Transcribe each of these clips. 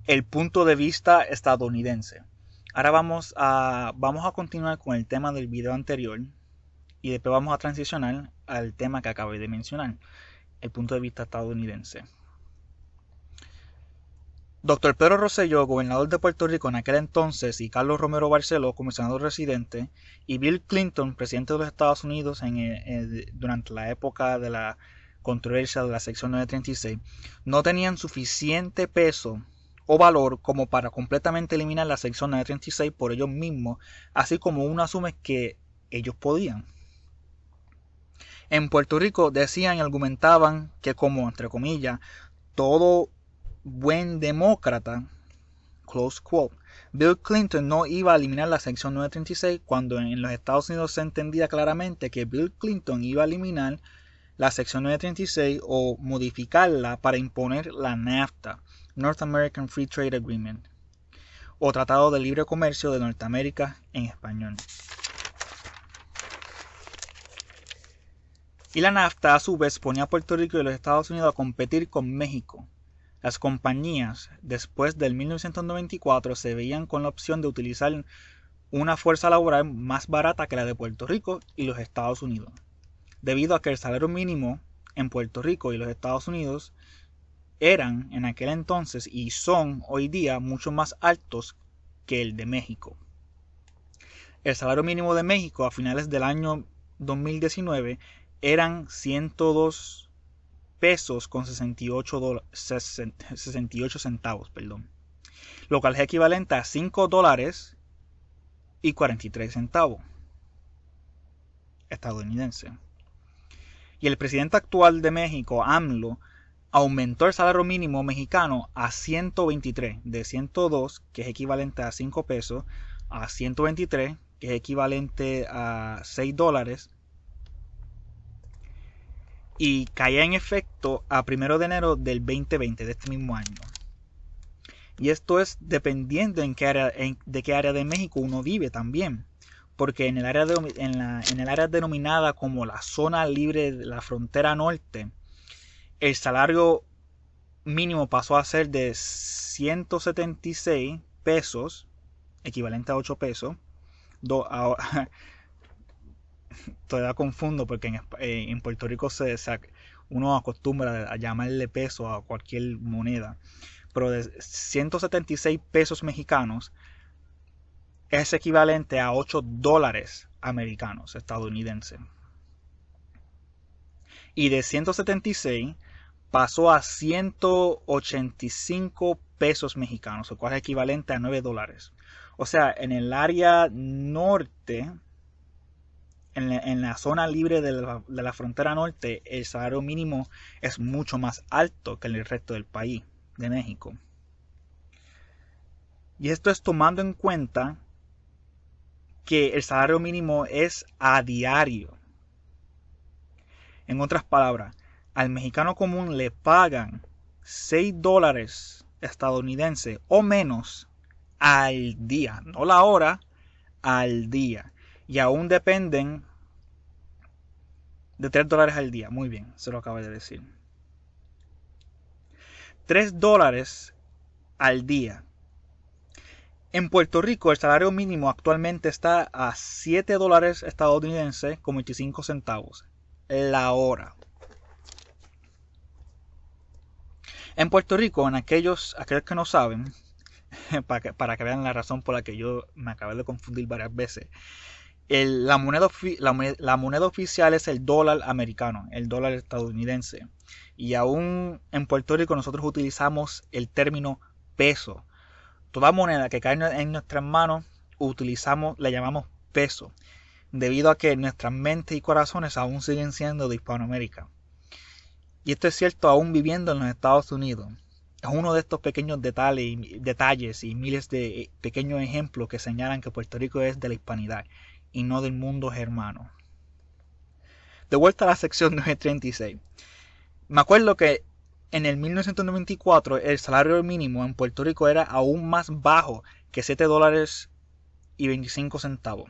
el punto de vista estadounidense. Ahora vamos a continuar con el tema del video anterior y después vamos a transicionar al tema que acabé de mencionar, el punto de vista estadounidense. Dr. Pedro Rosselló, gobernador de Puerto Rico en aquel entonces, y Carlos Romero Barceló, comisionado residente, y Bill Clinton, presidente de los Estados Unidos durante la época de la controversia de la sección 936, no tenían suficiente peso o valor como para completamente eliminar la sección 936 por ellos mismos, así como uno asume que ellos podían. En Puerto Rico decían y argumentaban que como, entre comillas, todo buen demócrata, close quote, Bill Clinton no iba a eliminar la sección 936 cuando en los Estados Unidos se entendía claramente que Bill Clinton iba a eliminar la sección 936 o modificarla para imponer la NAFTA, North American Free Trade Agreement, o Tratado de Libre Comercio de Norteamérica en español. Y la NAFTA a su vez ponía a Puerto Rico y los Estados Unidos a competir con México. Las compañías después del 1994 se veían con la opción de utilizar una fuerza laboral más barata que la de Puerto Rico y los Estados Unidos, debido a que el salario mínimo en Puerto Rico y los Estados Unidos eran en aquel entonces y son hoy día mucho más altos que el de México. El salario mínimo de México a finales del año 2019 eran 102 pesos con 68 centavos, lo cual es equivalente a 5 dólares y 43 centavos estadounidense. Y el presidente actual de México, AMLO, aumentó el salario mínimo mexicano a 123, de 102, que es equivalente a 5 pesos, a 123, que es equivalente a 6 dólares, y caía en efecto a 1 de enero del 2020, de este mismo año. Y esto es dependiendo de qué área de México uno vive también, porque en el área denominada como la zona libre de la frontera norte, el salario mínimo pasó a ser de 176 pesos, equivalente a 8 pesos. Todavía confundo porque en Puerto Rico uno acostumbra a llamarle peso a cualquier moneda, pero de 176 pesos mexicanos es equivalente a 8 dólares americanos estadounidenses. Y de 176 pasó a 185 pesos mexicanos, lo cual es equivalente a 9 dólares. O sea, en el área norte, en la zona libre de la frontera norte, el salario mínimo es mucho más alto que en el resto del país, de México. Y esto es tomando en cuenta que el salario mínimo es a diario. En otras palabras, al mexicano común le pagan 6 dólares estadounidenses o menos al día, no la hora, al día. Y aún dependen de 3 dólares al día. Muy bien, se lo acabo de decir. 3 dólares al día. En Puerto Rico el salario mínimo actualmente está a 7 dólares estadounidenses con 25 centavos la hora. En Puerto Rico, en aquellos que no saben, para que vean la razón por la que yo me acabé de confundir varias veces, la moneda oficial es el dólar americano, el dólar estadounidense. Y aún en Puerto Rico nosotros utilizamos el término peso. Toda moneda que cae en nuestras manos le llamamos peso, debido a que nuestras mentes y corazones aún siguen siendo de Hispanoamérica. Y esto es cierto aún viviendo en los Estados Unidos. Es uno de estos pequeños detalles y miles de pequeños ejemplos que señalan que Puerto Rico es de la hispanidad y no del mundo germano. De vuelta a la sección 936. Me acuerdo que en el 1994 el salario mínimo en Puerto Rico era aún más bajo que 7 dólares y 25 centavos.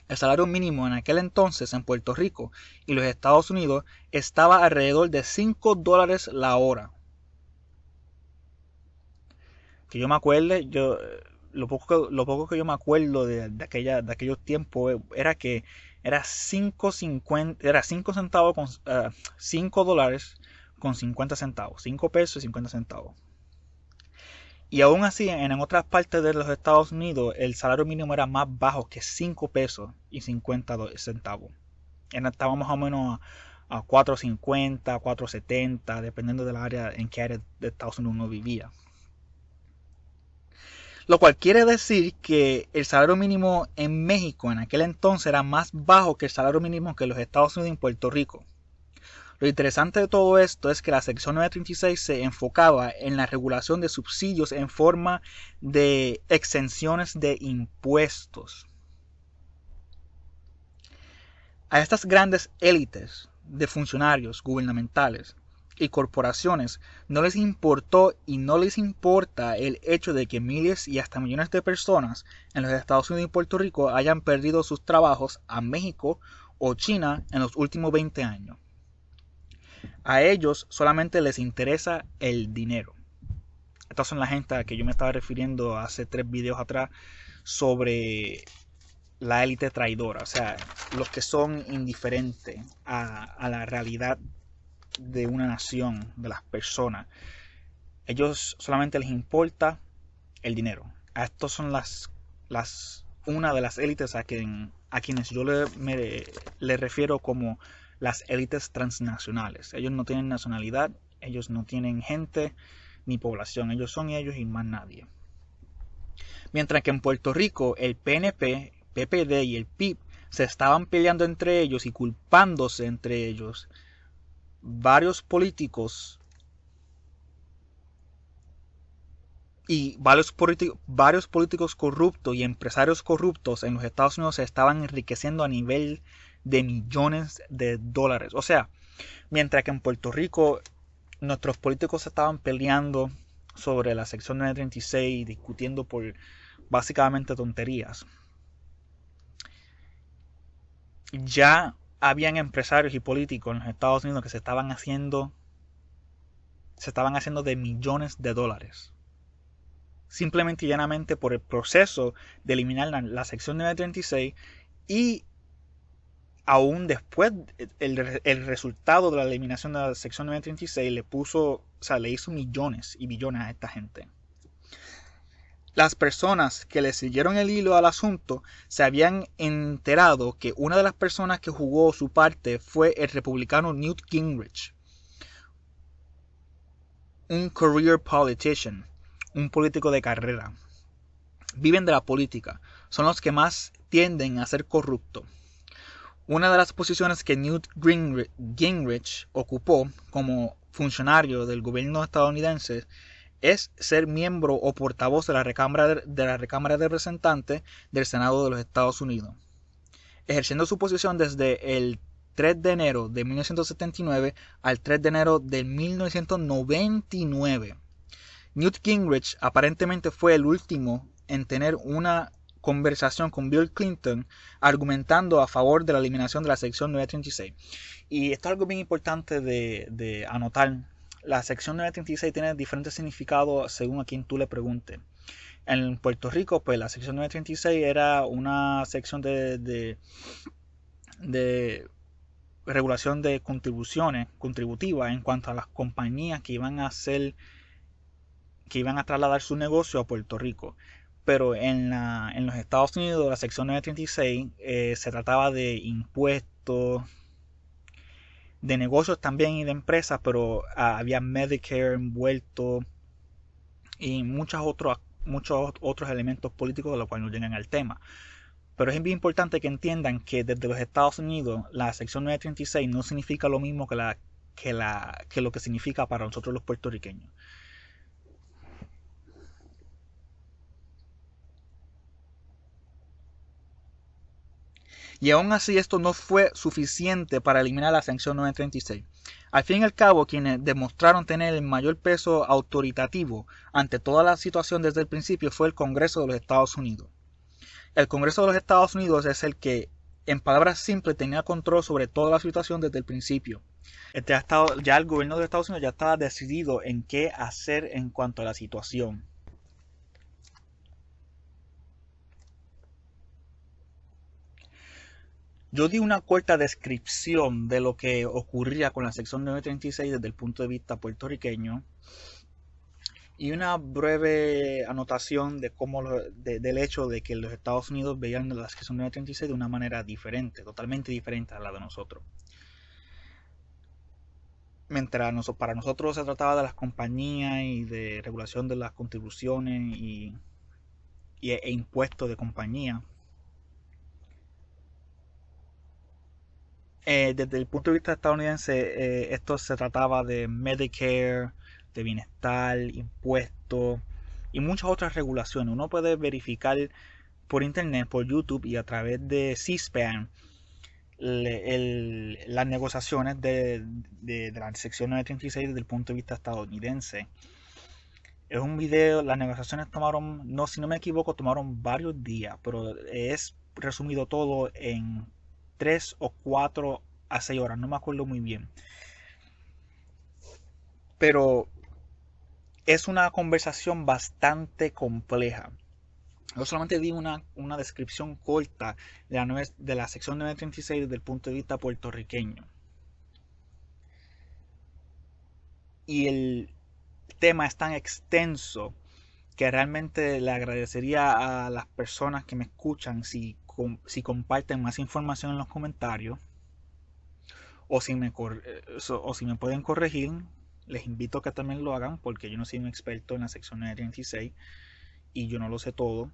El salario mínimo en aquel entonces en Puerto Rico y los Estados Unidos estaba alrededor de 5 dólares la hora. que yo me acuerde, lo poco que yo me acuerdo de aquellos tiempos era que era 5.50, era 5 centavos con $5 con 50 centavos, 5 pesos y 50 centavos. Y aún así, en otras partes de los Estados Unidos, el salario mínimo era más bajo que 5 pesos y 50 centavos. Estaba más o menos a 4.50, 4.70, dependiendo de la área en qué área de Estados Unidos uno vivía. Lo cual quiere decir que el salario mínimo en México en aquel entonces era más bajo que el salario mínimo que en los Estados Unidos y en Puerto Rico. Lo interesante de todo esto es que la sección 936 se enfocaba en la regulación de subsidios en forma de exenciones de impuestos. A estas grandes élites de funcionarios gubernamentales y corporaciones no les importó y no les importa el hecho de que miles y hasta millones de personas en los Estados Unidos y Puerto Rico hayan perdido sus trabajos a México o China en los últimos 20 años. A ellos solamente les interesa el dinero. Estas son la gente a la que yo me estaba refiriendo hace 3 videos atrás sobre la élite traidora, o sea, los que son indiferentes a la realidad de una nación, de las personas. Ellos solamente les importa el dinero. A estos son una de las élites a quienes yo le refiero como las élites transnacionales. Ellos no tienen nacionalidad, ellos no tienen gente ni población, ellos son ellos y más nadie. Mientras que en Puerto Rico el PNP, PPD y el PIB se estaban peleando entre ellos y culpándose entre ellos, varios políticos corruptos y empresarios corruptos en los Estados Unidos se estaban enriqueciendo a nivel de millones de dólares. O sea, mientras que en Puerto Rico nuestros políticos se estaban peleando sobre la sección 936, discutiendo por básicamente tonterías, ya habían empresarios y políticos en los Estados Unidos que se estaban haciendo de millones de dólares. Simplemente y llanamente por el proceso de eliminar la sección 936 y aún después el resultado de la eliminación de la sección 936 le hizo millones y billones a esta gente. Las personas que le siguieron el hilo al asunto se habían enterado que una de las personas que jugó su parte fue el republicano Newt Gingrich, un career politician, un político de carrera. Viven de la política, son los que más tienden a ser corruptos. Una de las posiciones que Newt Gingrich ocupó como funcionario del gobierno estadounidense es ser miembro o portavoz de la Recámara de Representantes del Senado de los Estados Unidos, ejerciendo su posición desde el 3 de enero de 1979 al 3 de enero de 1999. Newt Gingrich aparentemente fue el último en tener una conversación con Bill Clinton argumentando a favor de la eliminación de la sección 936. Y esto es algo bien importante de anotar. La sección 936 tiene diferentes significados según a quien tú le preguntes. En Puerto Rico, pues la sección 936 era una sección de regulación de contributiva en cuanto a las compañías que iban a trasladar su negocio a Puerto Rico. Pero en los Estados Unidos la sección 936 se trataba de impuestos, de negocios también y de empresas, pero había Medicare envuelto y muchos otros elementos políticos de los cuales no llegan al tema. Pero es bien importante que entiendan que desde los Estados Unidos la sección 936 no significa lo mismo que lo que significa para nosotros los puertorriqueños. Y aún así esto no fue suficiente para eliminar la sección 936. Al fin y al cabo, quienes demostraron tener el mayor peso autoritativo ante toda la situación desde el principio fue el Congreso de los Estados Unidos. El Congreso de los Estados Unidos es el que, en palabras simples, tenía control sobre toda la situación desde el principio. Ya el gobierno de Estados Unidos ya estaba decidido en qué hacer en cuanto a la situación. Yo di una corta descripción de lo que ocurría con la sección 936 desde el punto de vista puertorriqueño y una breve anotación de del hecho de que los Estados Unidos veían la sección 936 de una manera diferente, totalmente diferente a la de nosotros. Mientras para nosotros se trataba de las compañías y de regulación de las contribuciones e impuestos de compañía. Desde el punto de vista estadounidense, esto se trataba de Medicare, de bienestar, impuestos y muchas otras regulaciones. Uno puede verificar por internet, por YouTube y a través de C-SPAN las negociaciones de la sección 936 desde el punto de vista estadounidense. Es un video, las negociaciones tomaron, no, si no me equivoco, tomaron varios días, pero es resumido todo en 3 o 4 a 6 horas, no me acuerdo muy bien. Pero es una conversación bastante compleja. Yo solamente di una descripción corta de la sección 936 desde el punto de vista puertorriqueño. Y el tema es tan extenso que realmente le agradecería a las personas que me escuchan si comparten más información en los comentarios o si me pueden corregir. Les invito a que también lo hagan porque yo no soy un experto en la sección 936 y yo no lo sé todo.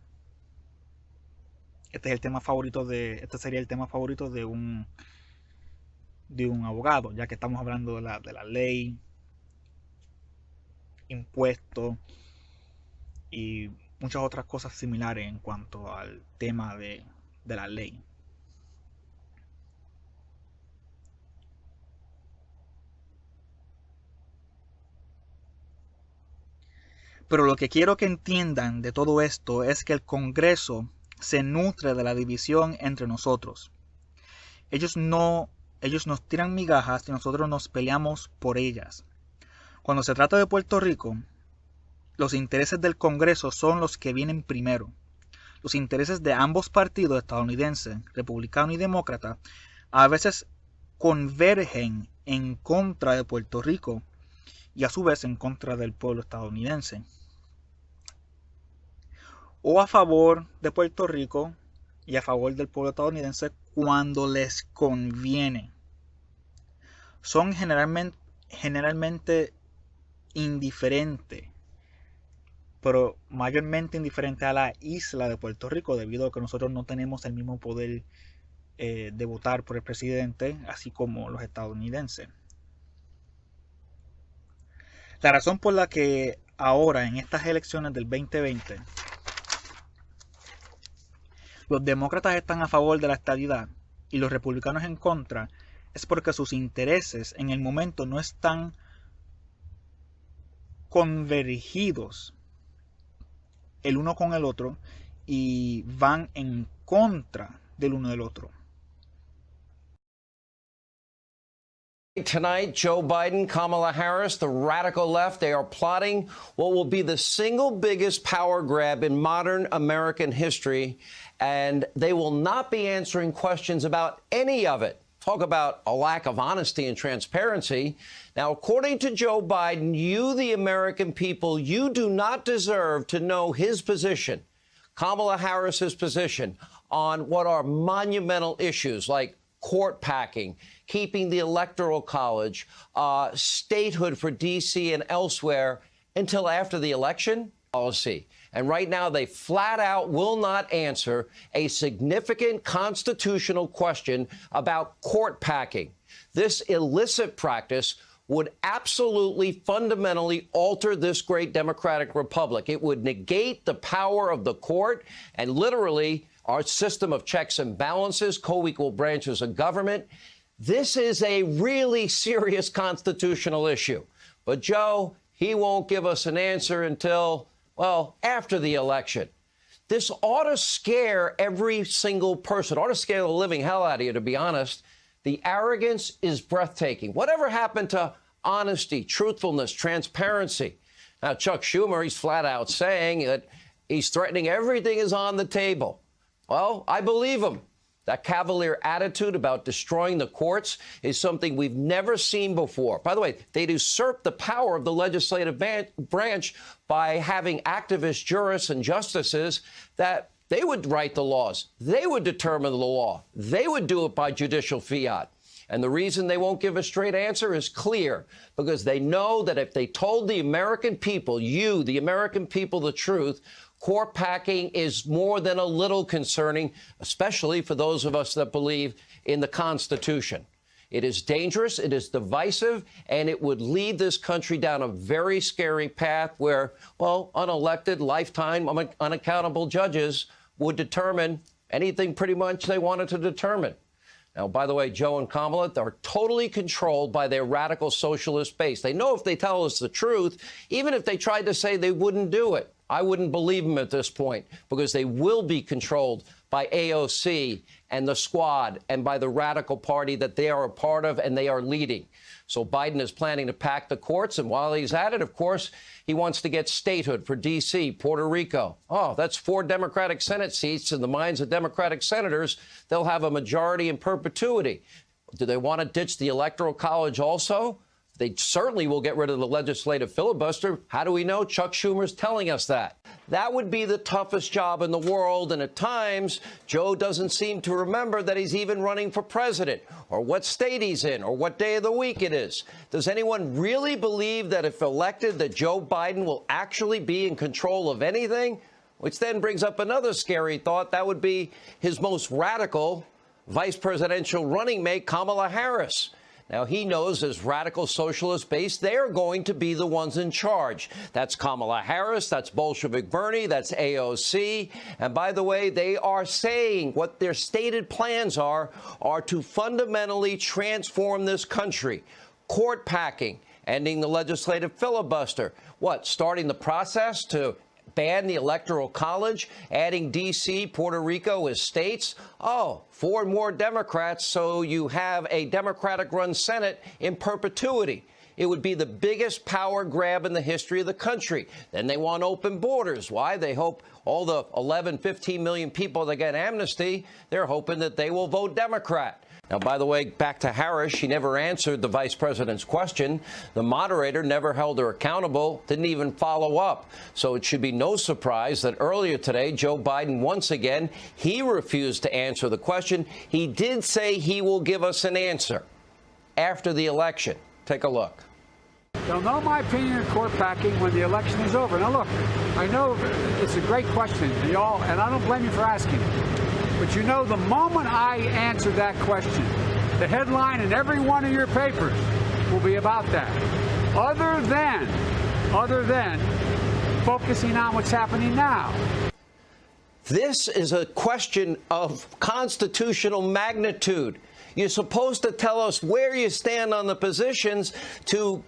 Este sería el tema favorito de un abogado, ya que estamos hablando de la ley, impuestos y muchas otras cosas similares en cuanto al tema de la ley. Pero lo que quiero que entiendan de todo esto es que el Congreso se nutre de la división entre nosotros. Ellos nos tiran migajas y nosotros nos peleamos por ellas. Cuando se trata de Puerto Rico, los intereses del Congreso son los que vienen primero. Los intereses de ambos partidos estadounidenses, republicano y demócrata, a veces convergen en contra de Puerto Rico y a su vez en contra del pueblo estadounidense. O a favor de Puerto Rico y a favor del pueblo estadounidense cuando les conviene. Son generalmente indiferentes, pero mayormente indiferente a la isla de Puerto Rico, debido a que nosotros no tenemos el mismo poder de votar por el presidente, así como los estadounidenses. La razón por la que ahora, en estas elecciones del 2020, los demócratas están a favor de la estadidad y los republicanos en contra, es porque sus intereses en el momento no están convergidos el uno con el otro y van en contra del uno del otro. Tonight, Joe Biden, Kamala Harris, the radical left, they are plotting what will be the single biggest power grab in modern American history, and they will not be answering questions about any of it. Talk about a lack of honesty and transparency. Now, according to Joe Biden, you, the American people, you do not deserve to know his position, Kamala Harris's position, on what are monumental issues like court packing, keeping the Electoral College, statehood for D.C. and elsewhere until after the election policy. And right now, they flat out will not answer a significant constitutional question about court packing. This illicit practice would absolutely fundamentally alter this great democratic republic. It would negate the power of the court and literally our system of checks and balances, co-equal branches of government. This is a really serious constitutional issue. But Joe, he won't give us an answer until, well, after the election. This ought to scare every single person, ought to scare the living hell out of you, to be honest. The arrogance is breathtaking. Whatever happened to honesty, truthfulness, transparency? Now, Chuck Schumer, he's flat out saying that he's threatening everything is on the table. Well, I believe him. That cavalier attitude about destroying the courts is something we've never seen before. By the way, they'd usurp the power of the legislative branch by having activist jurists and justices that they would write the laws. They would determine the law. They would do it by judicial fiat. And the reason they won't give a straight answer is clear, because they know that if they told the American people, you, the American people, the truth, court packing is more than a little concerning, especially for those of us that believe in the Constitution. It is dangerous, it is divisive, and it would lead this country down a very scary path where, well, unelected, lifetime, unaccountable judges would determine anything pretty much they wanted to determine. Now, by the way, Joe and Kamala are totally controlled by their radical socialist base. They know if they tell us the truth, even if they tried to say they wouldn't do it, I wouldn't believe them at this point, because they will be controlled by AOC and the Squad and by the radical party that they are a part of and they are leading. So Biden is planning to pack the courts. And while he's at it, of course, he wants to get statehood for D.C., Puerto Rico. Oh, that's 4 Democratic Senate seats. In the minds of Democratic senators, they'll have a majority in perpetuity. Do they want to ditch the Electoral College also? They certainly will get rid of the legislative filibuster. How do we know? Chuck Schumer's telling us that. That would be the toughest job in the world. And at times, Joe doesn't seem to remember that he's even running for president, or what state he's in, or what day of the week it is. Does anyone really believe that if elected, that Joe Biden will actually be in control of anything? Which then brings up another scary thought. That would be his most radical vice presidential running mate, Kamala Harris. Now, he knows as radical socialist base, they're going to be the ones in charge. That's Kamala Harris, that's Bolshevik Bernie, that's AOC. And by the way, they are saying what their stated plans are to fundamentally transform this country. Court packing, ending the legislative filibuster. What, starting the process to ban the Electoral College, adding D.C., Puerto Rico as states? Oh, 4 more Democrats, so you have a Democratic-run Senate in perpetuity. It would be the biggest power grab in the history of the country. Then they want open borders. Why? They hope all the 11, 15 million people that get amnesty, they're hoping that they will vote Democrat. Now, by the way, back to Harris, she never answered the vice president's question. The moderator never held her accountable, didn't even follow up. So it should be no surprise that earlier today, Joe Biden, once again, he refused to answer the question. He did say he will give us an answer after the election. Take a look. They'll know my opinion of court packing when the election is over. Now, look, I know it's a great question, and I don't blame you for asking it. But you know, the moment I answer that question, the headline in every one of your papers will be about that. Other than focusing on what's happening now. This is a question of constitutional magnitude. You're supposed to tell us where you stand on the positions to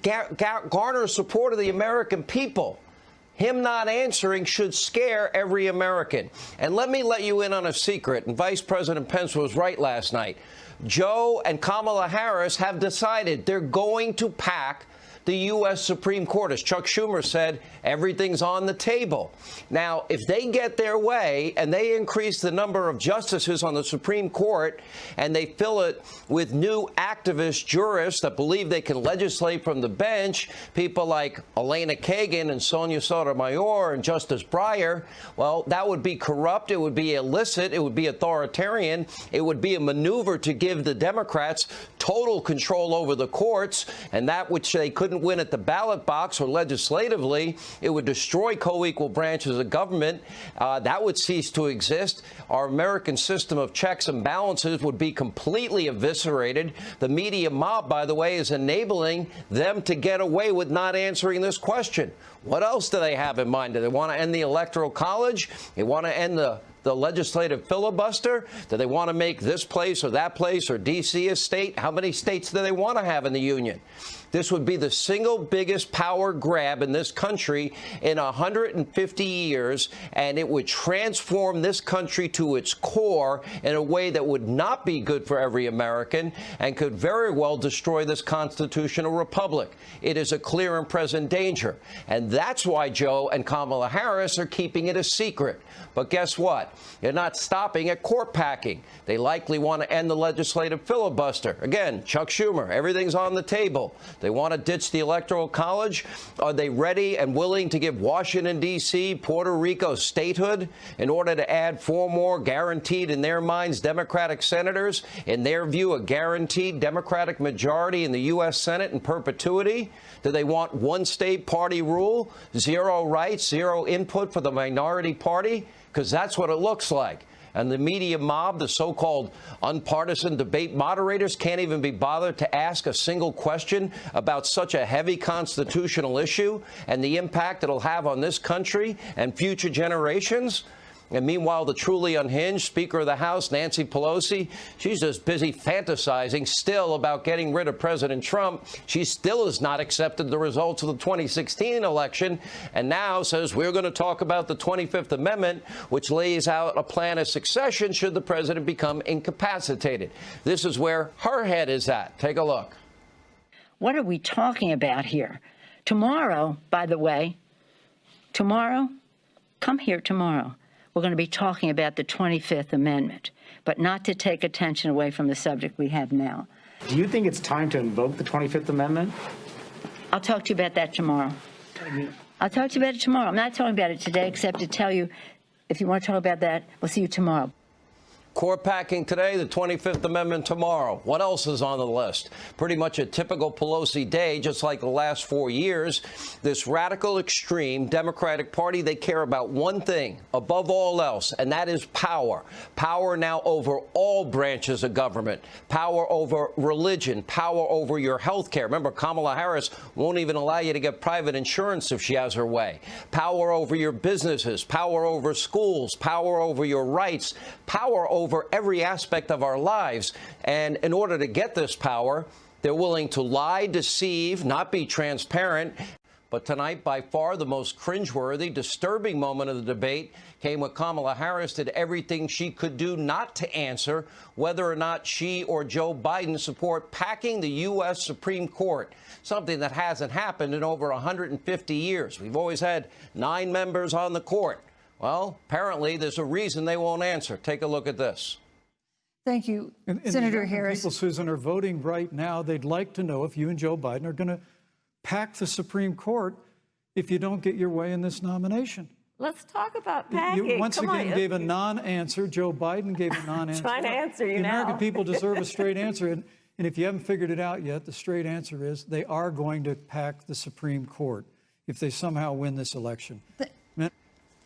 garner support of the American people. Him not answering should scare every American. And let me let you in on a secret, and Vice President Pence was right last night. Joe and Kamala Harris have decided they're going to pack the U.S. Supreme Court. As Chuck Schumer said, everything's on the table. Now, if they get their way and they increase the number of justices on the Supreme Court and they fill it with new activist jurists that believe they can legislate from the bench, people like Elena Kagan and Sonia Sotomayor and Justice Breyer, well, that would be corrupt. It would be illicit. It would be authoritarian. It would be a maneuver to give the Democrats total control over the courts, and that which they couldn't win at the ballot box or legislatively, it would destroy co-equal branches of government. That would cease to exist. Our American system of checks and balances would be completely eviscerated. The media mob, by the way, is enabling them to get away with not answering this question. What else do they have in mind? Do they want to end the Electoral College? They want to end the legislative filibuster? Do they want to make this place or that place or D.C. a state? How many states do they want to have in the union? This would be the single biggest power grab in this country in 150 years, and it would transform this country to its core in a way that would not be good for every American and could very well destroy this constitutional republic. It is a clear and present danger, and that's why Joe and Kamala Harris are keeping it a secret. But guess what? They're not stopping at court packing. They likely want to end the legislative filibuster. Again, Chuck Schumer, everything's on the table. They want to ditch the Electoral College. Are they ready and willing to give Washington, D.C., Puerto Rico statehood in order to add 4 more guaranteed, in their minds, Democratic senators? In their view, a guaranteed Democratic majority in the U.S. Senate in perpetuity? Do they want one-state party rule, 0 rights, 0 input for the minority party? Because that's what it looks like. And the media mob, the so-called unpartisan debate moderators, can't even be bothered to ask a single question about such a heavy constitutional issue and the impact it'll have on this country and future generations. And meanwhile, the truly unhinged Speaker of the House, Nancy Pelosi, she's just busy fantasizing still about getting rid of President Trump. She still has not accepted the results of the 2016 election and now says we're going to talk about the 25th Amendment, which lays out a plan of succession should the president become incapacitated. This is where her head is at. Take a look. What are we talking about here? Tomorrow, by the way, come here tomorrow. We're going to be talking about the 25th Amendment, but not to take attention away from the subject we have now. Do you think it's time to invoke the 25th Amendment? I'll talk to you about that tomorrow. I'll talk to you about it tomorrow. I'm not talking about it today except to tell you, if you want to talk about that, we'll see you tomorrow. Court packing today, the 25th Amendment tomorrow. What else is on the list? Pretty much a typical Pelosi day, just like the last 4 years. This radical extreme Democratic Party, they care about one thing above all else, and that is power. Power now over all branches of government. Power over religion. Power over your health care. Remember, Kamala Harris won't even allow you to get private insurance if she has her way. Power over your businesses. Power over schools. Power over your rights. Power over every aspect of our lives. And in order to get this power, they're willing to lie, deceive, not be transparent. But tonight, by far the most cringeworthy, disturbing moment of the debate came when Kamala Harris did everything she could do not to answer whether or not she or Joe Biden support packing the U.S. Supreme Court, something that hasn't happened in over 150 years. We've always had 9 members on the court. Well, apparently there's a reason they won't answer. Take a look at this. Thank you, and Senator the Harris. People, Susan, are voting right now. They'd like to know if you and Joe Biden are going to pack the Supreme Court if you don't get your way in this nomination. Let's talk about packing. You once again gave a non-answer. Joe Biden gave a non-answer. Trying to answer you the now. The American people deserve a straight answer. And if you haven't figured it out yet, the straight answer is they are going to pack the Supreme Court if they somehow win this election.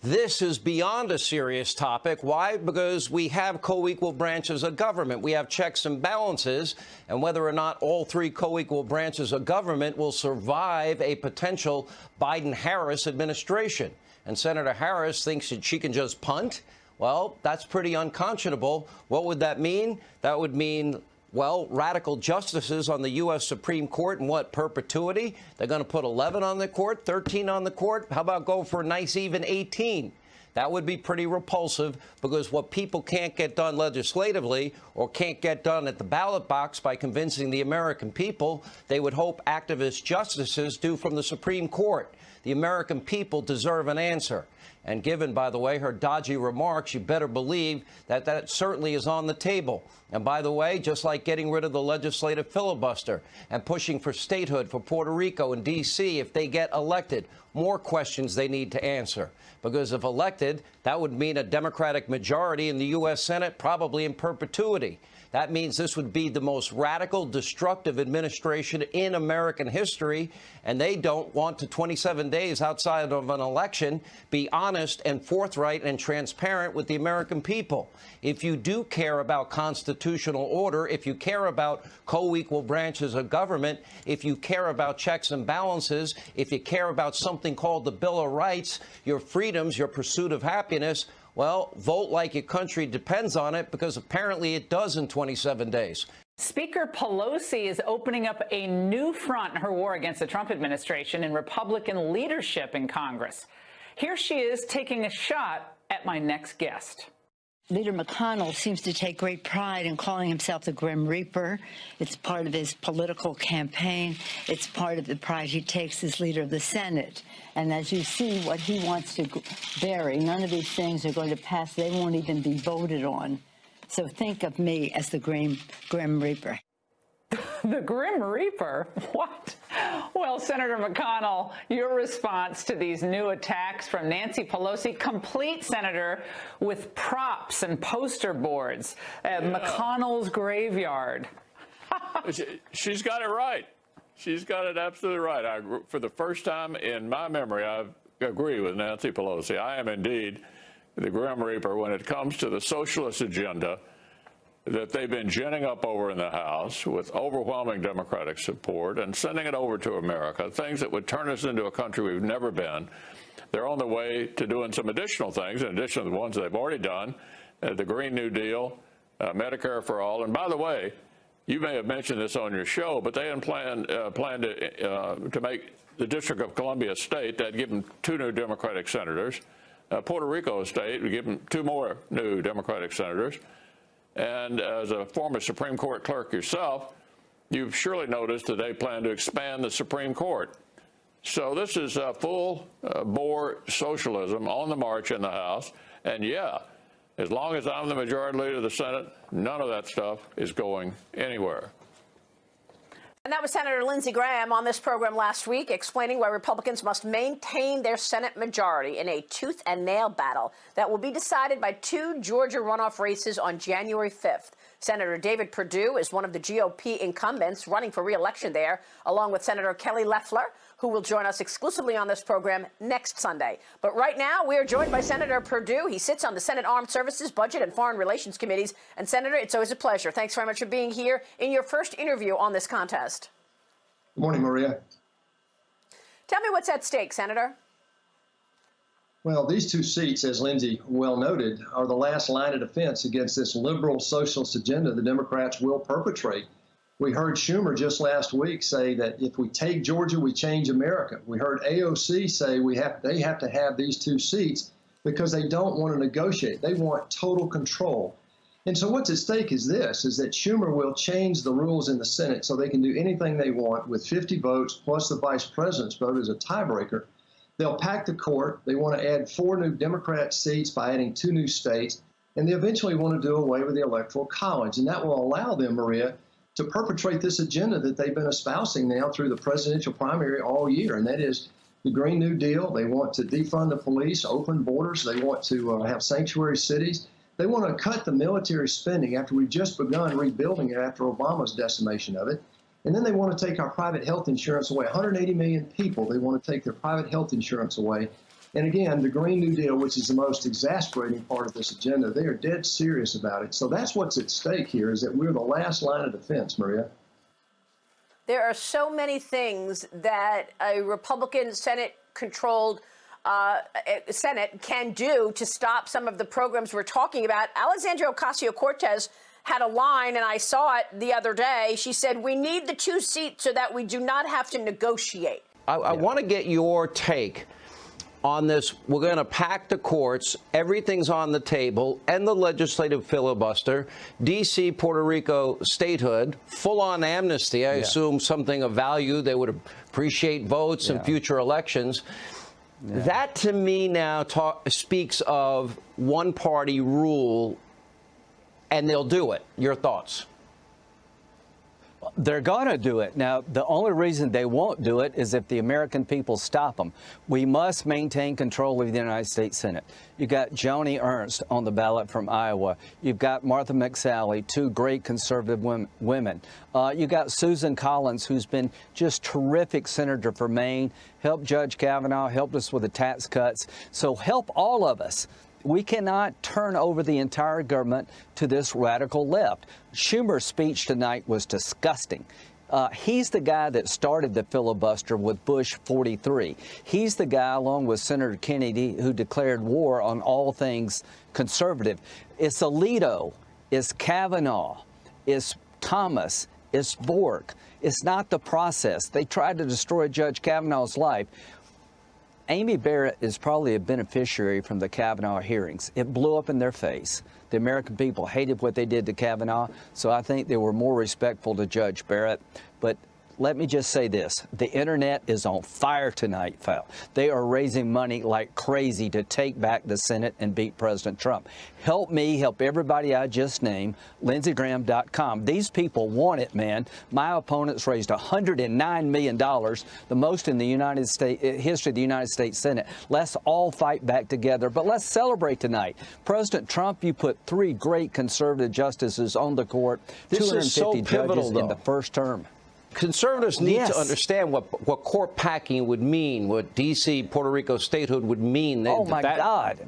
This is beyond a serious topic. Why? Because we have co-equal branches of government. We have checks and balances, and whether or not all 3 co-equal branches of government will survive a potential Biden-Harris administration. And Senator Harris thinks that she can just punt. Well, that's pretty unconscionable. What would that mean? That would mean, well, radical justices on the U.S. Supreme Court in what, perpetuity? They're going to put 11 on the court, 13 on the court. How about go for a nice even 18? That would be pretty repulsive, because what people can't get done legislatively or can't get done at the ballot box by convincing the American people, they would hope activist justices do from the Supreme Court. The American people deserve an answer. And given, by the way, her dodgy remarks, you better believe that that certainly is on the table. And by the way, just like getting rid of the legislative filibuster and pushing for statehood for Puerto Rico and D.C. if they get elected, more questions they need to answer. Because if elected, that would mean a Democratic majority in the U.S. Senate, probably in perpetuity. That means this would be the most radical, destructive administration in American history, and they don't want to, 27 days outside of an election, be honest and forthright and transparent with the American people. If you do care about constitutional order, if you care about co-equal branches of government, if you care about checks and balances, if you care about something called the Bill of Rights, your freedoms, your pursuit of happiness, well, vote like your country depends on it, because apparently it does in 27 days. Speaker Pelosi is opening up a new front in her war against the Trump administration and Republican leadership in Congress. Here she is taking a shot at my next guest. Leader McConnell seems to take great pride in calling himself the Grim Reaper. It's part of his political campaign. It's part of the pride he takes as leader of the Senate. And as you see what he wants to bury, none of these things are going to pass. They won't even be voted on. So think of me as the Grim Reaper. The Grim Reaper? What? Well, Senator McConnell, your response to these new attacks from Nancy Pelosi, complete, Senator, with props and poster boards at McConnell's graveyard. She's got it right. She's got it absolutely right. For the first time in my memory, I agree with Nancy Pelosi. I am indeed the Grim Reaper when it comes to the socialist agenda that they've been ginning up over in the House with overwhelming Democratic support and sending it over to America, things that would turn us into a country we've never been. They're on the way to doing some additional things, in addition to the ones they've already done, the Green New Deal, Medicare for All. And by the way, you may have mentioned this on your show, but they had planned to make the District of Columbia state. They'd give them 2 new Democratic senators. Puerto Rico state would give them 2 more new Democratic senators. And as a former Supreme Court clerk yourself, you've surely noticed that they plan to expand the Supreme Court. So this is full bore socialism on the march in the House. And yeah, as long as I'm the majority leader of the Senate, none of that stuff is going anywhere. And that was Senator Lindsey Graham on this program last week, explaining why Republicans must maintain their Senate majority in a tooth and nail battle that will be decided by 2 Georgia runoff races on January 5th. Senator David Perdue is one of the GOP incumbents running for re-election there, along with Senator Kelly Loeffler, who will join us exclusively on this program next Sunday. But right now, we are joined by Senator Perdue. He sits on the Senate Armed Services, Budget, and Foreign Relations Committees. And, Senator, it's always a pleasure. Thanks very much for being here in your first interview on this contest. Good morning, Maria. Tell me what's at stake, Senator. Well, these 2 seats, as Lindsey well noted, are the last line of defense against this liberal socialist agenda the Democrats will perpetrate. We heard Schumer just last week say that if we take Georgia, we change America. We heard AOC say they have to have these 2 seats because they don't want to negotiate. They want total control. And so what's at stake is this, is that Schumer will change the rules in the Senate so they can do anything they want with 50 votes plus the vice president's vote as a tiebreaker. They'll pack the court. They want to add 4 new Democrat seats by adding 2 new states. And they eventually want to do away with the Electoral College. And that will allow them, Maria, to perpetrate this agenda that they've been espousing now through the presidential primary all year. And that is the Green New Deal. They want to defund the police, open borders. They want to have sanctuary cities. They want to cut the military spending after we've just begun rebuilding it after Obama's decimation of it. And then they want to take our private health insurance away. 180 million people, they want to take their private health insurance away. And again, the Green New Deal, which is the most exasperating part of this agenda, they are dead serious about it. So that's what's at stake here, is that we're the last line of defense, Maria. There are so many things that a Republican Senate-controlled Senate can do to stop some of the programs we're talking about. Alexandria Ocasio-Cortez had a line, and I saw it the other day. She said, we need the 2 seats so that we do not have to negotiate. I want to get your take on this. We're going to pack the courts. Everything's on the table, and the legislative filibuster. D.C., Puerto Rico statehood, full-on amnesty. I assume something of value. They would appreciate votes in future elections. That, to me, now speaks of one-party rule, and they'll do it. Your thoughts? They're going to do it. Now, the only reason they won't do it is if the American people stop them. We must maintain control of the United States Senate. You got Joni Ernst on the ballot from Iowa. You've got Martha McSally, 2 great conservative women. You got Susan Collins, who's been just terrific senator for Maine, helped Judge Kavanaugh, helped us with the tax cuts. So help all of us. We cannot turn over the entire government to this radical left. Schumer's speech tonight was disgusting. He's the guy that started the filibuster with Bush 43. He's the guy, along with Senator Kennedy, who declared war on all things conservative. It's Alito, it's Kavanaugh, it's Thomas. It's Bork. It's not the process. They tried to destroy Judge Kavanaugh's life. Amy Barrett is probably a beneficiary from the Kavanaugh hearings. It blew up in their face. The American people hated what they did to Kavanaugh, so I think they were more respectful to Judge Barrett. But let me just say this. The internet is on fire tonight, Phil. They are raising money like crazy to take back the Senate and beat President Trump. Help me, help everybody I just named, lindseygraham.com. These people want it, man. My opponents raised $109 million, the most in the United States history of the United States Senate. Let's all fight back together, but let's celebrate tonight. President Trump, you put 3 great conservative justices on the court, This 250 is so pivotal, judges in though. the first term. Conservatives need Yes. to understand what court packing would mean, what D.C., Puerto Rico statehood would mean. Oh, my God.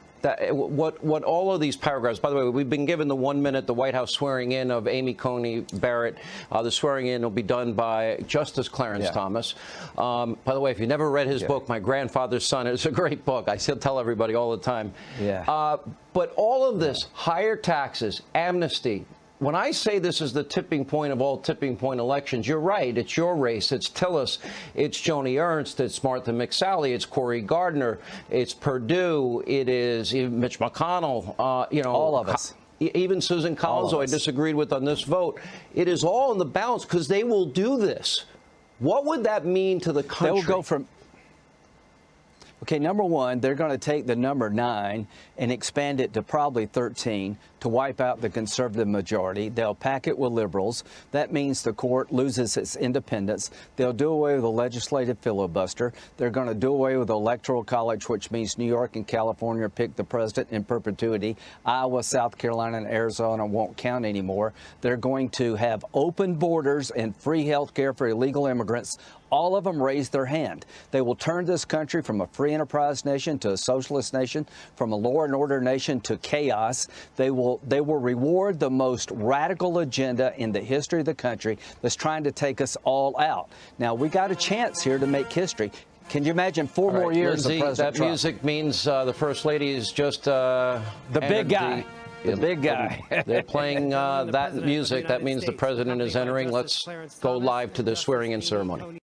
What all of these paragraphs, by the way, we've been given the 1 minute, the White House swearing in of Amy Coney Barrett. The swearing in will be done by Justice Clarence Thomas. By the way, if you never read his book, My Grandfather's Son, it's a great book. I still tell everybody all the time. But all of this, higher taxes, amnesty, when I say this is the tipping point of all tipping point elections, you're right. It's your race. It's Tillis. It's Joni Ernst. It's Martha McSally. It's Cory Gardner. It's Perdue. It is Mitch McConnell. All of us. Even Susan Collins, who I disagreed with on this vote. It is all in the balance because they will do this. What would that mean to the country? They will go from... Okay, number one, they're going to take the number 9 and expand it to probably 13 to wipe out the conservative majority. They'll pack it with liberals. That means the court loses its independence. They'll do away with the legislative filibuster. They're going to do away with the electoral college, which means New York and California pick the president in perpetuity. Iowa, South Carolina, and Arizona won't count anymore. They're going to have open borders and free health care for illegal immigrants. All of them raise their hand. They will turn this country from a free enterprise nation to a socialist nation, from a law and order nation to chaos. They will reward the most radical agenda in the history of the country that's trying to take us all out. Now, we got a chance here to make history. Can you imagine 4 more years Lindsey, of President that Trump? music means the First Lady is just the big guy. The big guy. They're playing that music. That means the president is entering. Let's go live to the swearing-in ceremony.